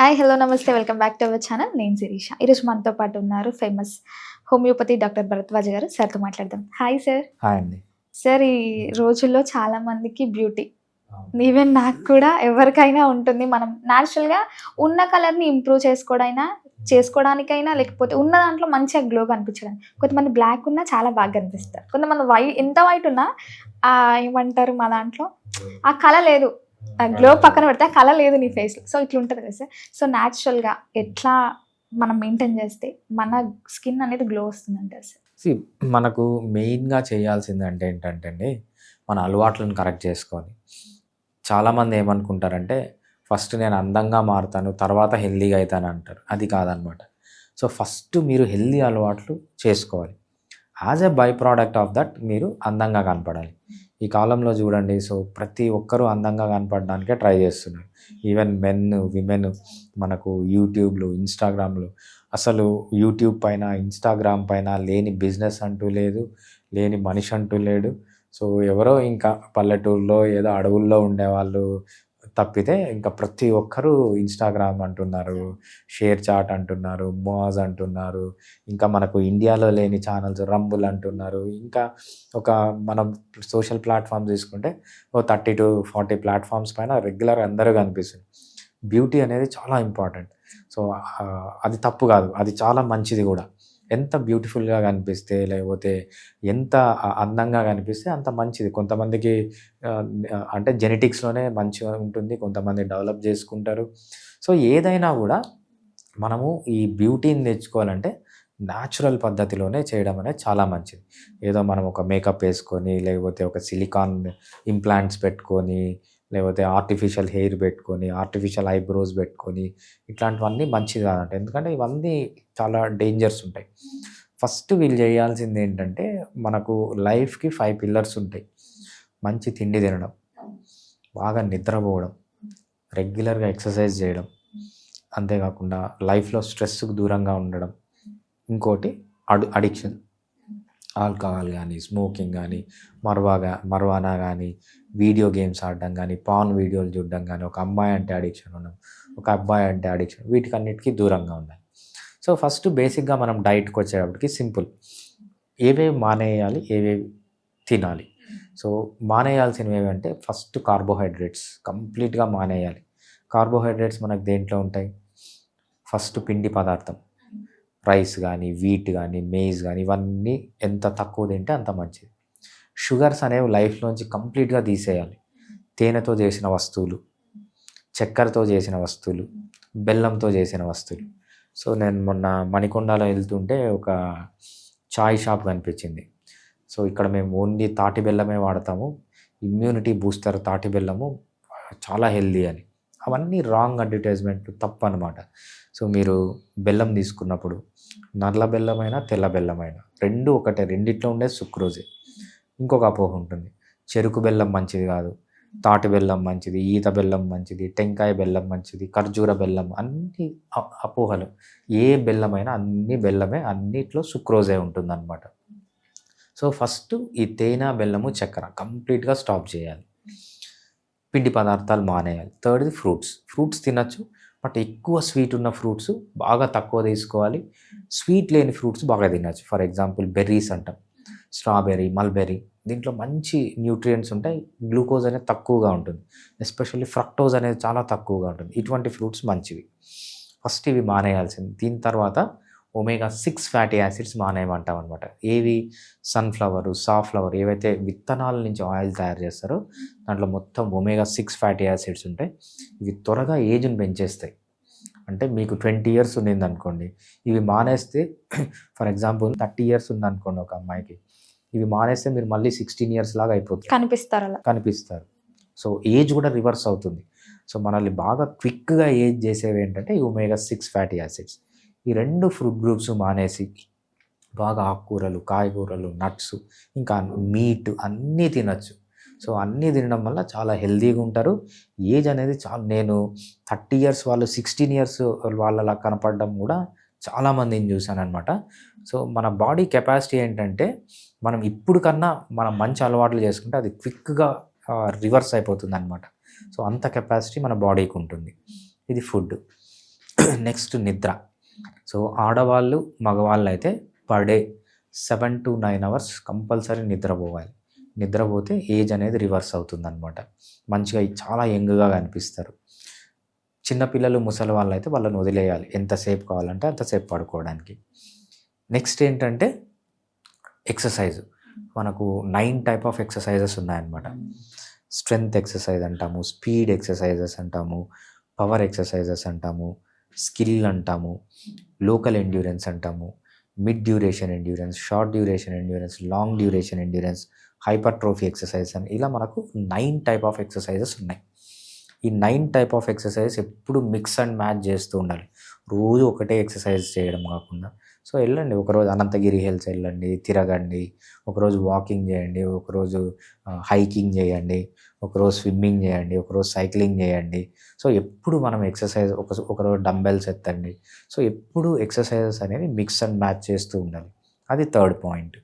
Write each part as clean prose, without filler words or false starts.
Hi, hello, నమస్తే. Welcome back to our channel. నేను శిరీష. ఈరోజు మనతో పాటు ఉన్నారు ఫేమస్ హోమియోపతి డాక్టర్ భరద్వాజ్ గారు. సార్తో మాట్లాడదాం. Hi sir. హాయ్ అండి. సార్, ఈ రోజుల్లో చాలా మందికి బ్యూటీ, అవును. ఈవెన్ నాకు కూడా ఎవరికైనా ఉంటుంది. మనం న్యాచురల్గా ఉన్న కలర్ని ఇంప్రూవ్ చేసుకోవడానికైనా లేకపోతే ఉన్న దాంట్లో మంచిగా గ్లో కనిపించడానికి. కొంతమంది బ్లాక్ ఉన్నా చాలా బాగా కనిపిస్తారు. కొంతమంది ఎంత వైట్ ఉన్నా ఏమంటారు మా దాంట్లో ఆ కళ లేదు, గ్లో పక్కన పెడితే ఆ కళ లేదు నీ ఫేస్లో. సో ఇట్లా ఉంటుంది కదా సార్. సో న్యాచురల్గా ఎట్లా మనం మెయింటైన్ చేస్తే మన స్కిన్ అనేది గ్లో వస్తుంది అంటారు సార్? మనకు మెయిన్గా చేయాల్సింది అంటే ఏంటంటే అండి, మన అలవాట్లను కరెక్ట్ చేసుకోవాలి. చాలామంది ఏమనుకుంటారంటే ఫస్ట్ నేను అందంగా మారుతాను, తర్వాత హెల్దీగా అవుతాను అంటారు. అది కాదనమాట. సో ఫస్ట్ మీరు హెల్దీ అలవాట్లు చేసుకోవాలి. As a by product of that మీరు అందంగా కనపడాలి. ఈ కాలంలో చూడండి, సో ప్రతి ఒక్కరూ అందంగా కనపడడానికే ట్రై చేస్తున్నారు. ఈవెన్ మెన్, విమెన్, మనకు యూట్యూబ్లు, ఇన్స్టాగ్రామ్లు, అసలు యూట్యూబ్ పైన, ఇన్స్టాగ్రామ్ పైన లేని బిజినెస్ అంటూ లేదు, లేని మనిషి అంటూ లేడు. సో ఎవరో ఇంకా పల్లెటూరులో ఏదో అడవుల్లో ఉండేవాళ్ళు తప్పితే ఇంకా ప్రతి ఒక్కరూ ఇన్స్టాగ్రామ్ అంటున్నారు, షేర్ చాట్ అంటున్నారు, మోజ్ అంటున్నారు, ఇంకా మనకు ఇండియాలో లేని ఛానల్స్ రంబుల్ అంటున్నారు. ఇంకా ఒక మనం సోషల్ ప్లాట్ఫామ్స్ తీసుకుంటే 30 to 40 ప్లాట్ఫామ్స్ పైన రెగ్యులర్ అందరూ కనిపిస్తుంది. బ్యూటీ అనేది చాలా ఇంపార్టెంట్. సో అది తప్పు కాదు, అది చాలా మంచిది కూడా. ఎంత బ్యూటిఫుల్గా కనిపిస్తే, లేకపోతే ఎంత అందంగా కనిపిస్తే అంత మంచిది. కొంతమందికి అంటే జెనెటిక్స్లోనే మంచిగా ఉంటుంది, కొంతమంది డెవలప్ చేసుకుంటారు. సో ఏదైనా కూడా మనము ఈ బ్యూటీని తెచ్చుకోవాలంటే న్యాచురల్ పద్ధతిలోనే చేయడం అనేది చాలా మంచిది. ఏదో మనం ఒక మేకప్ వేసుకొని, లేకపోతే ఒక సిలికాన్ ఇంప్లాంట్స్ పెట్టుకొని, లేకపోతే ఆర్టిఫిషియల్ హెయిర్ పెట్టుకొని, ఆర్టిఫిషియల్ ఐబ్రోస్ పెట్టుకొని, ఇట్లాంటివన్నీ మంచిది కాదంట. ఎందుకంటే ఇవన్నీ చాలా డేంజర్స్ ఉంటాయి. ఫస్ట్ వీళ్ళు చేయాల్సింది ఏంటంటే, మనకు లైఫ్కి 5 పిల్లర్స్ ఉంటాయి. మంచి తిండి తినడం, బాగా నిద్రపోవడం, రెగ్యులర్గా ఎక్సర్సైజ్ చేయడం, అంతేకాకుండా లైఫ్లో స్ట్రెస్కు దూరంగా ఉండడం. ఇంకోటి అడిక్షన్, ఆల్కహాల్ కానీ, స్మోకింగ్ కానీ, మర్వానా కానీ, వీడియో గేమ్స్ ఆడడం కానీ, పాన్ వీడియోలు చూడడం కానీ, ఒక అమ్మాయి అంటే అడిక్షన్ ఉండడం, ఒక అబ్బాయి అంటే అడిక్షన్, వీటికన్నిటికీ దూరంగా ఉండాలి. సో ఫస్ట్ బేసిక్గా మనం డైట్కి వచ్చేటప్పటికి సింపుల్, ఏవేవి మానేయాలి, ఏవేవి తినాలి. సో మానేయాల్సినవి ఏవంటే ఫస్ట్ కార్బోహైడ్రేట్స్ కంప్లీట్గా మానేయాలి. కార్బోహైడ్రేట్స్ మనకు దేంట్లో ఉంటాయి? ఫస్ట్ పిండి పదార్థం, రైస్ కానీ, వీట్ కానీ, మేజ్ కానీ, ఇవన్నీ ఎంత తక్కువ తింటే అంత మంచిది. షుగర్స్ అనేవి లైఫ్లోంచి కంప్లీట్గా తీసేయాలి. తేనెతో చేసిన వస్తువులు, చక్కెరతో చేసిన వస్తువులు, బెల్లంతో చేసిన వస్తువులు. సో నేను మొన్న మణికొండలో వెళ్తుంటే ఒక చాయ్ షాప్ కనిపించింది. సో ఇక్కడ మేము ఓన్లీ తాటి బెల్లమే వాడతాము, ఇమ్యూనిటీ బూస్టర్ తాటి బెల్లము, చాలా హెల్దీ అని. అవన్నీ రాంగ్ అడ్వర్టైజ్మెంట్, తప్పు అనమాట. సో మీరు బెల్లం తీసుకున్నప్పుడు నల్ల బెల్లమైనా తెల్ల బెల్లమైనా రెండు ఒకటే, రెండిట్లో ఉండే సుక్రోజే. ఇంకొక అపోహ ఉంటుంది, చెరుకు బెల్లం మంచిది కాదు, తాటి బెల్లం మంచిది, ఈత బెల్లం మంచిది, టెంకాయ బెల్లం మంచిది, ఖర్జూర బెల్లం, అన్ని అపోహలు. ఏ బెల్లమైనా అన్ని బెల్లమే, అన్నిట్లో సుక్రోజే ఉంటుందన్నమాట. సో ఫస్ట్ ఈ తేనె, బెల్లము, చక్కెర కంప్లీట్గా స్టాప్ చేయాలి. పిండి పదార్థాలు మానేయాలి. థర్డ్ది ఫ్రూట్స్ తినచ్చు, బట్ ఎక్కువ స్వీట్ ఉన్న ఫ్రూట్స్ బాగా తక్కువ తీసుకోవాలి. స్వీట్ లేని ఫ్రూట్స్ బాగా తినచ్చు. ఫర్ ఎగ్జాంపుల్ బెర్రీస్ అంటాం, స్ట్రాబెర్రీ, మల్బెర్రీ, దీంట్లో మంచి న్యూట్రియంట్స్ ఉంటాయి, గ్లూకోజ్ అనేది తక్కువగా ఉంటుంది, ఎస్పెషల్లీ ఫ్రక్టోజ్ అనేది చాలా తక్కువగా ఉంటుంది. ఇటువంటి ఫ్రూట్స్ మంచివి. ఫస్ట్ ఇవి మానేయాల్సింది. దీని తర్వాత omega-6 ఫ్యాటీ యాసిడ్స్ మానేయమంటాం అనమాట. ఏవి? సన్ఫ్లవరు, సాఫ్లవర్, ఏవైతే విత్తనాల నుంచి ఆయిల్ తయారు చేస్తారో దాంట్లో మొత్తం omega-6 ఫ్యాటీ యాసిడ్స్ ఉంటాయి. ఇవి త్వరగా ఏజ్ని పెంచేస్తాయి. అంటే మీకు 20 years ఉండింది అనుకోండి, ఇవి మానేస్తే ఫర్ ఎగ్జాంపుల్ 30 years ఉందనుకోండి ఒక అమ్మాయికి, ఇవి మానేస్తే మీరు మళ్ళీ 16 years లాగా అయిపోతుంది, కనిపిస్తారు. సో ఏజ్ కూడా రివర్స్ అవుతుంది. సో మనల్ని బాగా క్విక్గా ఏజ్ చేసేవి ఏంటంటే ఈ omega-6 ఫ్యాటీ యాసిడ్స్. ఈ 2 ఫ్రూట్ గ్రూప్స్ మానేసి బాగా ఆకుకూరలు, కాయగూరలు, నట్స్, ఇంకా మీట్ అన్నీ తినచ్చు. సో అన్నీ తినడం వల్ల చాలా హెల్తీగా ఉంటారు. ఏజ్ అనేది నేను 30 years వాళ్ళు 16 years వాళ్ళలా కనపడడం కూడా చాలామందిని చూశాను అనమాట. సో మన బాడీ కెపాసిటీ ఏంటంటే, మనం ఇప్పుడు కన్నా మనం మంచి అలవాట్లు చేసుకుంటే అది క్విక్గా రివర్స్ అయిపోతుంది అనమాట. సో అంత కెపాసిటీ మన బాడీకి ఉంటుంది. ఇది ఫుడ్. నెక్స్ట్ నిద్ర. సో ఆడవాళ్ళు మగవాళ్ళు అయితే per day 7 to 9 hours compulsory నిద్రపోవాలి. నిద్రపోతే ఏజ్ అనేది రివర్స్ అవుతుంది అనమాట. మంచిగా చాలా యంగ్గా కనిపిస్తారు. చిన్నపిల్లలు ముసలి వాళ్ళు అయితే వాళ్ళని వదిలేయాలి, ఎంతసేపు కావాలంటే అంతసేపు పడుకోవడానికి. నెక్స్ట్ ఏంటంటే ఎక్సర్సైజ్. మనకు 9 టైప్ ఆఫ్ ఎక్సర్సైజెస్ ఉన్నాయన్నమాట. స్ట్రెంగ్త్ ఎక్సర్సైజ్ అంటాము, స్పీడ్ ఎక్సర్సైజెస్ అంటాము, పవర్ ఎక్సర్సైజెస్ అంటాము, స్కిల్ అంటాము, లోకల్ ఎండ్యూరెన్స్ అంటాము, mid duration endurance, short duration endurance, long duration endurance, hypertrophy exercise అని ఇలా మనకు 9 టైప్ ఆఫ్ ఎక్సర్సైజెస్ ఉన్నాయి. ఈ 9 టైప్ ఆఫ్ ఎక్సర్సైజెస్ ఎప్పుడు మిక్స్ అండ్ మ్యాచ్ చేస్తూ ఉండాలి. రోజు ఒకటే ఎక్సర్సైజ్ చేయడం కాకుండా. సో వెళ్ళండి, ఒకరోజు అనంతగిరి హిల్స్ వెళ్ళండి, తిరగండి, ఒకరోజు వాకింగ్ చేయండి, ఒకరోజు హైకింగ్ చేయండి, ఒకరోజు స్విమ్మింగ్ చేయండి, ఒకరోజు సైక్లింగ్ చేయండి. సో ఎప్పుడు మనం ఎక్సర్సైజ్ ఒకరోజు డంబెల్స్ ఎత్తండి. సో ఎప్పుడు ఎక్సర్సైజెస్ అనేవి మిక్స్ అండ్ మ్యాచ్ చేస్తూ ఉండాలి. అది 3rd పాయింట్.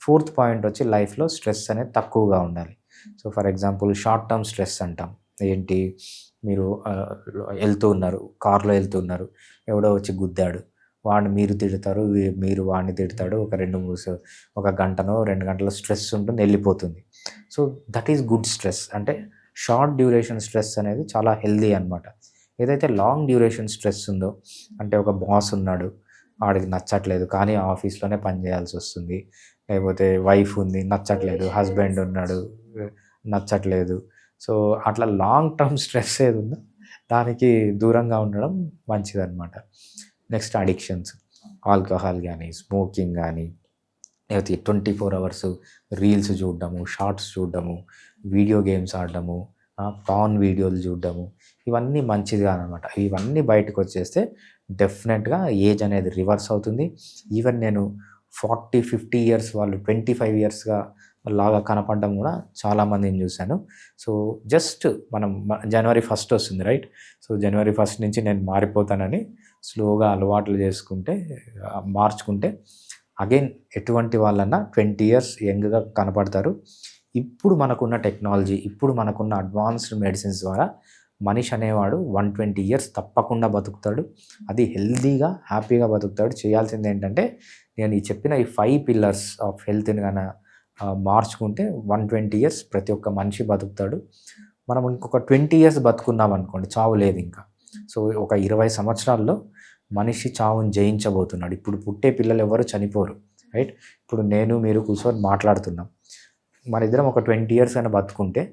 4th పాయింట్ వచ్చి లైఫ్లో స్ట్రెస్ అనేది తక్కువగా ఉండాలి. So for example short term stress అంటాం. ఏంటి, మీరు వెళ్తూ ఉన్నారు, కార్లో వెళ్తున్నారు, ఎవడో వచ్చి గుద్దాడు, వాడిని మీరు తిడతారు, మీరు వాడిని తిడతాడు, ఒక గంటనో 2 గంటల స్ట్రెస్ ఉంటుంది, వెళ్ళిపోతుంది. So that is good stress. అంటే షార్ట్ డ్యూరేషన్ స్ట్రెస్ అనేది చాలా హెల్దీ అనమాట. ఏదైతే లాంగ్ డ్యూరేషన్ స్ట్రెస్ ఉందో, అంటే ఒక బాస్ ఉన్నాడు, వాడికి నచ్చట్లేదు కానీ ఆఫీస్లోనే పని చేయాల్సి వస్తుంది, లేకపోతే వైఫ్ ఉంది నచ్చట్లేదు, హస్బెండ్ ఉన్నాడు నచ్చట్లేదు. సో అట్లా లాంగ్ టర్మ్ స్ట్రెస్ ఏది ఉందో దానికి దూరంగా ఉండడం మంచిదన్నమాట. నెక్స్ట్ అడిక్షన్స్, ఆల్కహాల్ కానీ, స్మోకింగ్ కానీ, లేకపోతే 24 అవర్స్ రీల్స్ చూడడము, షార్ట్స్ చూడడము, వీడియో గేమ్స్ ఆడడము, పాన్ వీడియోలు చూడడము, ఇవన్నీ మంచిది కాదనమాట. ఇవన్నీ బయటకు వచ్చేస్తే డెఫినెట్గా ఏజ్ అనేది రివర్స్ అవుతుంది. ఈవెన్ నేను 40-50 ఇయర్స్ వాళ్ళు 25 ఇయర్స్గా లాగా కనపడడం కూడా చాలామందిని చూశాను. సో జస్ట్ మనం January 1st వస్తుంది, రైట్? సో January 1st నుంచి నేను మారిపోతానని స్లోగా అలవాట్లు మార్చుకుంటే అగైన్ ఎటువంటి వాళ్ళన్నా 20 ఇయర్స్ యంగ్గా కనపడతారు. ఇప్పుడు మనకున్న టెక్నాలజీ, ఇప్పుడు మనకున్న అడ్వాన్స్డ్ మెడిసిన్స్ ద్వారా మనిషి అనేవాడు 120 ఇయర్స్ తప్పకుండా బతుకుతాడు. అది హెల్దీగా, హ్యాపీగా బతుకుతాడు. చేయాల్సింది ఏంటంటే నేను చెప్పిన ఈ 5 పిల్లర్స్ ఆఫ్ హెల్త్ని కానీ మార్చుకుంటే 120 ఇయర్స్ ప్రతి ఒక్క మనిషి బతుకుతాడు. మనం ఇంకొక 20 ఇయర్స్ బతుకున్నాం అనుకోండి, చావు లేదు ఇంకా. సో ఒక 20 సంవత్సరాల్లో మనిషి చావుని జయించబోతున్నాడు. ఇప్పుడు పుట్టే పిల్లలు ఎవరు చనిపోరు, రైట్? ఇప్పుడు నేను మీరు కూర్చొని మాట్లాడుతున్నాం, మన ఇద్దరం ఒక 20 ఇయర్స్ అయినా బతుకుంటే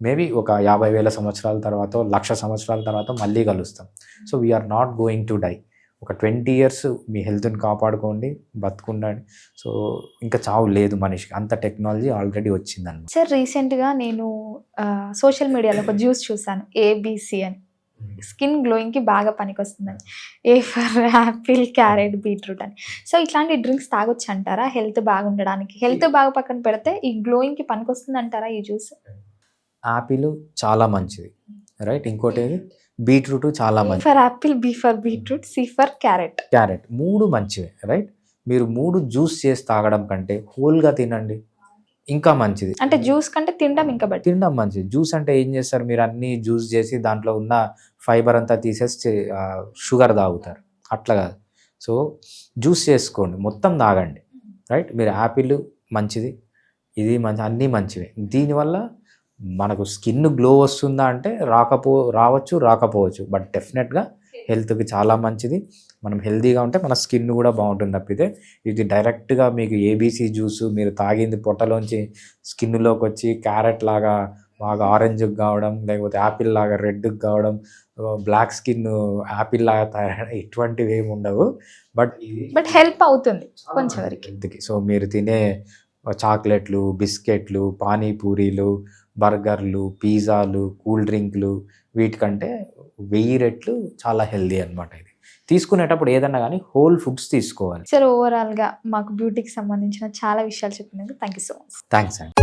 మేబీ ఒక 50,000 సంవత్సరాల తర్వాత, 1,00,000 సంవత్సరాల తర్వాత మళ్ళీ కలుస్తాం. So we are not going to die. ఒక 20 ఇయర్స్ మీ హెల్త్ని కాపాడుకోండి, బతుకుండండి. సో ఇంకా చావు లేదు మనిషికి, అంత టెక్నాలజీ ఆల్రెడీ వచ్చిందన్నమాట. సార్ రీసెంట్గా నేను సోషల్ మీడియాలో ఒక జ్యూస్ చూసాను, ABC అని. స్కిన్ గ్లోయింగ్కి బాగా పనికొస్తుందని. A for Apple, carrot, beetroot అని. సో ఇట్లాంటి డ్రింక్స్ తాగొచ్చు అంటారా హెల్త్ బాగుండడానికి? హెల్త్ బాగా పక్కన పెడితే ఈ గ్లోయింగ్కి పనికొస్తుంది అంటారా ఈ జ్యూస్? యాపిల్ చాలా మంచిది, రైట్? ఇంకోటి ఏది, బీట్రూట్ చాలా మంచిది. For Apple, B for beetroot, C for carrot. 3 మంచివే, రైట్? మీరు 3 జ్యూస్ చేసి తాగడం కంటే హోల్గా తినండి, ఇంకా మంచిది. అంటే జ్యూస్ కంటే తినడం ఇంకా బెటర్. తినడం మంచిది. జ్యూస్ అంటే ఏం చేస్తారు, మీరు అన్నీ జ్యూస్ చేసి దాంట్లో ఉన్న ఫైబర్ అంతా తీసేసి షుగర్ తాగుతారు, అట్లా కాదు. సో జ్యూస్ చేసుకోండి, మొత్తం తాగండి, రైట్? మీరు యాపిల్ మంచిది, ఇది అన్నీ మంచివే. దీనివల్ల మనకు స్కిన్ గ్లో వస్తుందా అంటే రావచ్చు, రాకపోవచ్చు, బట్ డెఫినెట్గా హెల్త్కి చాలా మంచిది. మనం హెల్తీగా ఉంటే మన స్కిన్ కూడా బాగుంటుంది తప్పితే ఇది డైరెక్ట్గా మీకు ABC జ్యూస్ మీరు తాగింది పొట్టలోంచి స్కిన్లోకి వచ్చి క్యారెట్ లాగా బాగా ఆరెంజ్కి కావడం, లేకపోతే యాపిల్ లాగా రెడ్కి కావడం, బ్లాక్ స్కిన్ యాపిల్ లాగా తయారవడం, ఇటువంటివి ఏమి ఉండవు. బట్ హెల్ప్ అవుతుంది కొంచెం వరకు హెల్త్కి. సో మీరు తినే చాక్లెట్లు, బిస్కెట్లు, పానీపూరీలు, బర్గర్లు, పిజ్జాలు, కూల్ డ్రింక్లు వీటికంటే 1000 రెట్లు చాలా హెల్దీ అనమాట. ఇది తీసుకునేటప్పుడు ఏదన్నా కానీ హోల్ ఫుడ్స్ తీసుకోవాలి. సార్ ఓవరాల్గా మాకు బ్యూటీకి సంబంధించిన చాలా విషయాలు చెప్పినందుకు thank you so much. Thanks అండి.